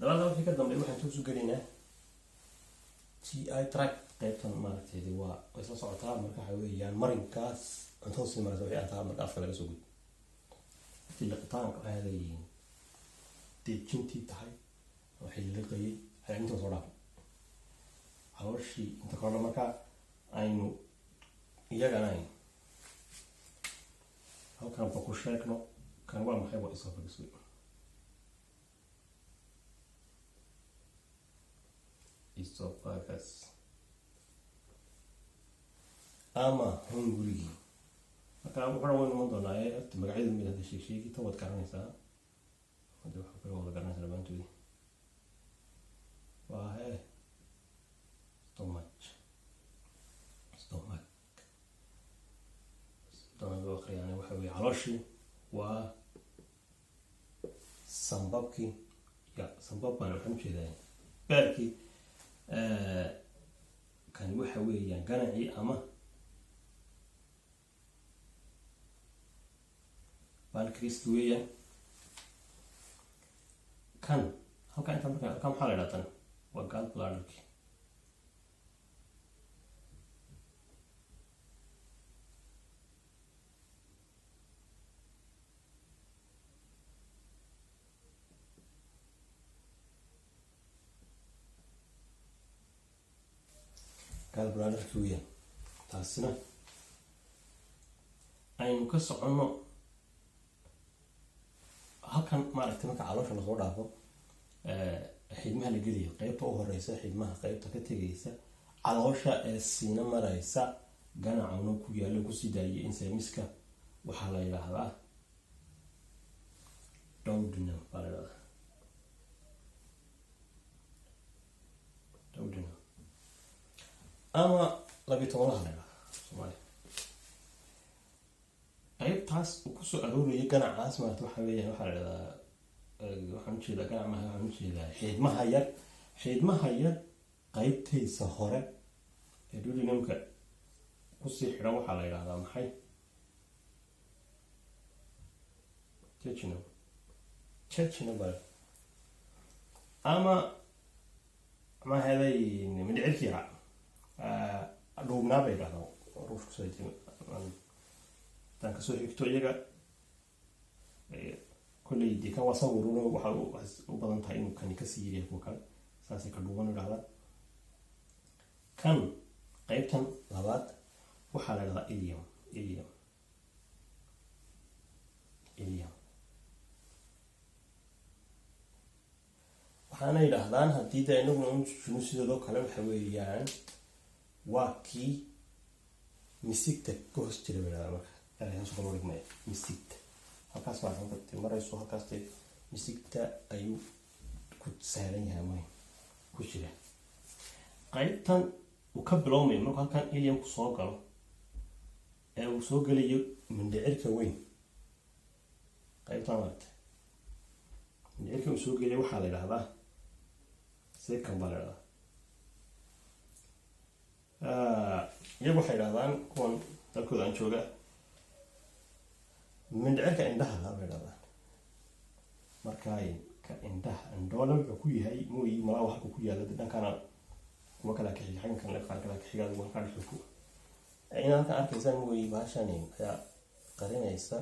labada wixii ka dambeeyay waxaan soo galeynaa GI tract qaybtan maaragtay waa isla socotaa marka waxa weeyaan marinkaas inta soo maraysa wixii aad marka afka laga soo gudbo liqitaanka waxay leeyihiin dejintii tahay waxay liqayay ay inta soo dhaaf hawshii inta kale marka aynu iyagana halkan ku sheegno kan waa maxay waa isoo fadhiisay esophagus ama hungry marka waxaan waynu ma doonaa magacyada mid ah sheegi tawad garanaysaa hadda waxa kale oo garanaysaa maantooda waa stomach doono akhriyana waxa weeye calooshii waa sambabkii ya sambabkan waxaan jeedaa beerkii kan waxa weeyaan ganacii ama pancreas weeyaan kan halka inta marka kan maxaa la yiraahdaa waa gallbladder gallbladder weeyaan taasina aynu ka socono halkan maaragtay marka caloosha la soo dhaafo xidmaha la geliyo qaybta u horeysa xidmaha qaybta ka tagaysa caloosha ee siina maraysa ganacna ku yaalo ku sii daayay insemiska waxa la yiraahdaa duodenum ama labitoolaha la yiraahdo Soomaali qaybtaas ku soo arooriyay ganacaas maanta waxa weeyaan waxa la yiraahdaa waxaan jeedaa ganacaha waxaan jeedaa xidmaha yar qaybtiisa hore ee duodenumka ku sii xidhan waxa la yiraahdaa maxay jejunum ama ma haday mindhicirkiira dhuubnaa bay yidhahdaan ruushku soo tan ka soo xigto iyaga kolley dee kan waa sawiruna waxa u badan tahay inuu kani ka sii yiriya kuwa kale saasay ka dhuuban yidhahdaa kan qaybtan labaad waxaa la yidhahdaa ilium waxaana yidhaahdaan haddii da inagu sidoo kale waxa weeyaan waa kii misigta ka hoos jira bayidhahdaa marka erayhaas kala dhigmaya misigta halkaas waa xanqabtay marayso halkaas misigta ayuu ku saaran yahay ama ku jira qaybtan uu ka bilowmay marka halkan iliumku soo galo ee uu soo galayo mindhicirka weyn qaybtan maarta mindhicirka uu soo galayo waxaa la yidhahdaa second baa la yidhahdaa iyagu waxay yidhahdaan kuwan dalkooda aan jooga mindhicirka indhaha la yidhahdaa markaa ka indhaha indhoola wuxuu ku yahay mooyi malaa halka ku yaala dhankana kuwa kala ka xiga xaggan kale qaar kala ka xiga kuwa kala xigku inaad halkan arkaysaan mooyi baashan ayaa qarinaysa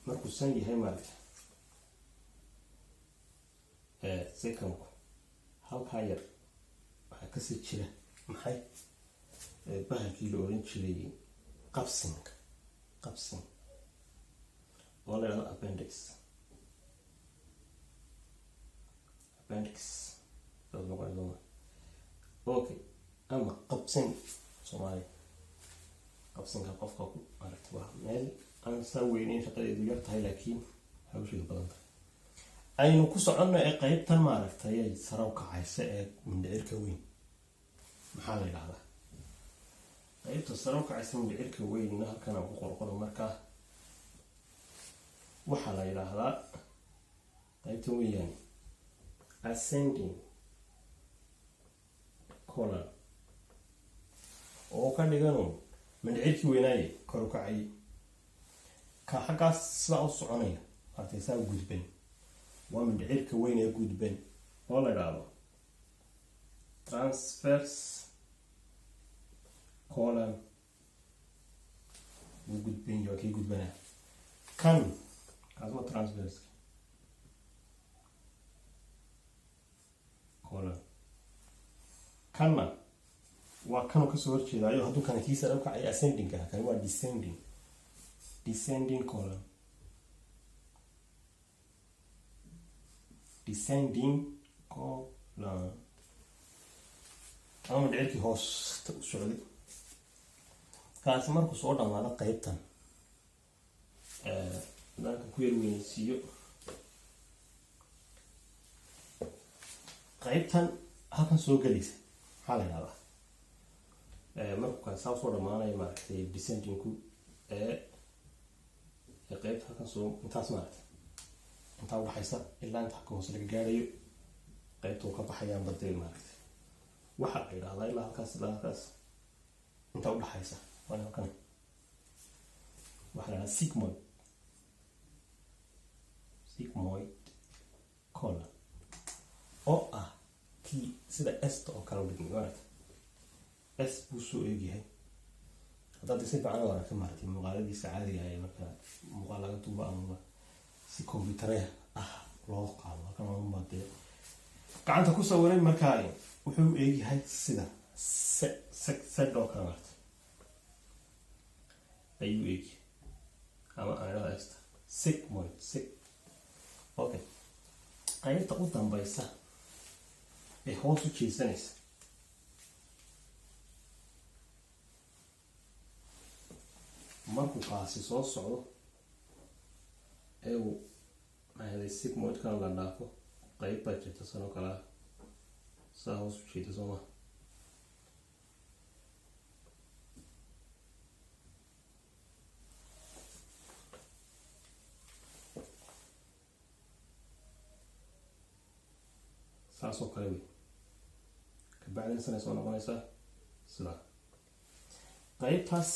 markuu san yahay maaragta secondku halkaa yar waxaa kasii jira maxay bahalkii la oran jiray qabsin oo la yidhahdo appendix okay ama qabsin Soomaali qabsinka qofka ku aragti waa meel aan saa weynayn shaqadeedu yar tahay laakiin hawsheedu badan tahay aynu ku soconno ee qaybtan maaragtay ay saraw kacaysa ee mindhicirka weyn maxaa la yidhahdaa qaybta saraw kacaysa mindhicirka weynna halkan aan ku qorqoro markaa waxaa la yidhaahdaa qaybta weeyaan ascending colon oo ka dhigano mindhicirkii weynaaye kor u kacayay ka xaggaas sidaa u soconaya maaragtay saa u gudban waa mindhicirka weyn ee gudban oo la idhaahdo transverse colon wuu gudban yahay, kii gudbanaa kan kaas waa transverse colon, kanna waa kanuu kasoo horjeedaayo hadduu kana kii sare u kacay ascending ah, kani waa descending colon, ama mindhicirkii hoosta u socday. kaasi markuu soo dhamaado qaybtan dalka ku yar weynaysiiyo, qaybtan halkan soo gelaysa maxaa la idhahdaa markuu kaa saa soo dhamaanayo maaragtay descendingku qaybta halkan soo intaas maaragtay intaa udhaxaysa ilaa inta halka hoose laga gaarayo qaybta uu ka baxayaan badee maaragtay waxaa la idhahdaa ilaa halkaas intaa udhaxaysa waa halkan waxaa la idhahdaa sigmoid colon oo ah kii sida esta oo kale u dhigmay maaragtay s buu soo eegyahay. haddaad si fiican u aragto maaragtay muuqaaladiisa caadiga ah marka muuqaal laga duuba ama si kombiyuutare ah loo qaado halkan waa unbaadee gacanta ku sawiray markaa wuxuu u eegyahay sida sed oo kale maaragtay ayuu eegyahay ama aan idhahdo esta sigmoid. Okay, qaybta u dambaysa ee hoos u jeesanaysa markuu kaasi soo socdo ee uu mahday sigmoidkan la dhaafo qayb baa jirta sanoo kale ah saa hoos u jeeda soo maha saasoo kale wey kabacdina sanay soo noqonaysaa sidaa. qaybtaas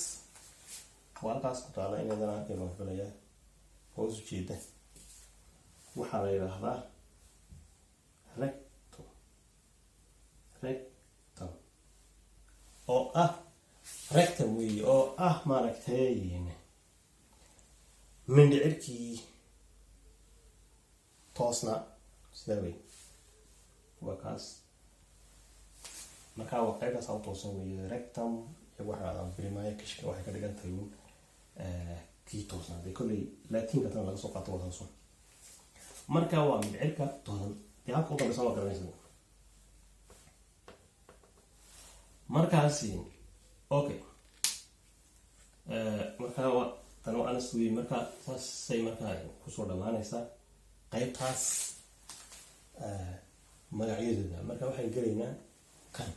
waa halkaas ku taala inaydan arkay baan filayaa hoos u jeeda waxaa la yidhaahdaa rectum oo ah rectum weeye oo ah maaragtay mindhicirkii toosna sidaa wey waa kaas markaa waa qaybtaas u toosan weeye rectum waxaa bilimaya kishka waxay ka dhigan tahay un kii toosnaa dee kolley laatiinka tan laga soo qaato waa toosan marka waa mindhicirka toosan dee halka u dambeysa waa garanaysa markaasi. Okay, markaa waa tan waa anas wey markaa saasay markaa kusoo dhamaanaysaa qaybtaas magacyadooda. marka waxaan gelaynaa kan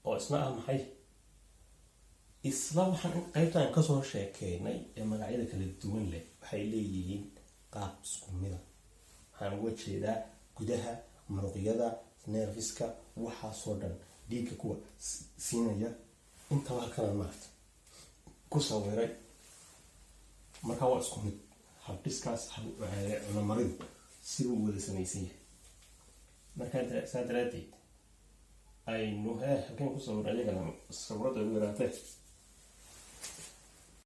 oo isna ah maxay isla waxaan qaybtaan kasoo sheekeynay ee magacyada kala duwan leh waxay leeyihiin qaab isku mida. waxaan uga jeedaa gudaha muruqyada nerviska waxaasoo dhan dhiigga kuwa siinaya intaba halkana maaragta ku sawiray markaa waa isku mid habdhiskaas cunamaridu siduu wada samaysan yahay. markaa saa daraadeed aynu halkan ku sawiray ayagana sawirada ugu yaraatee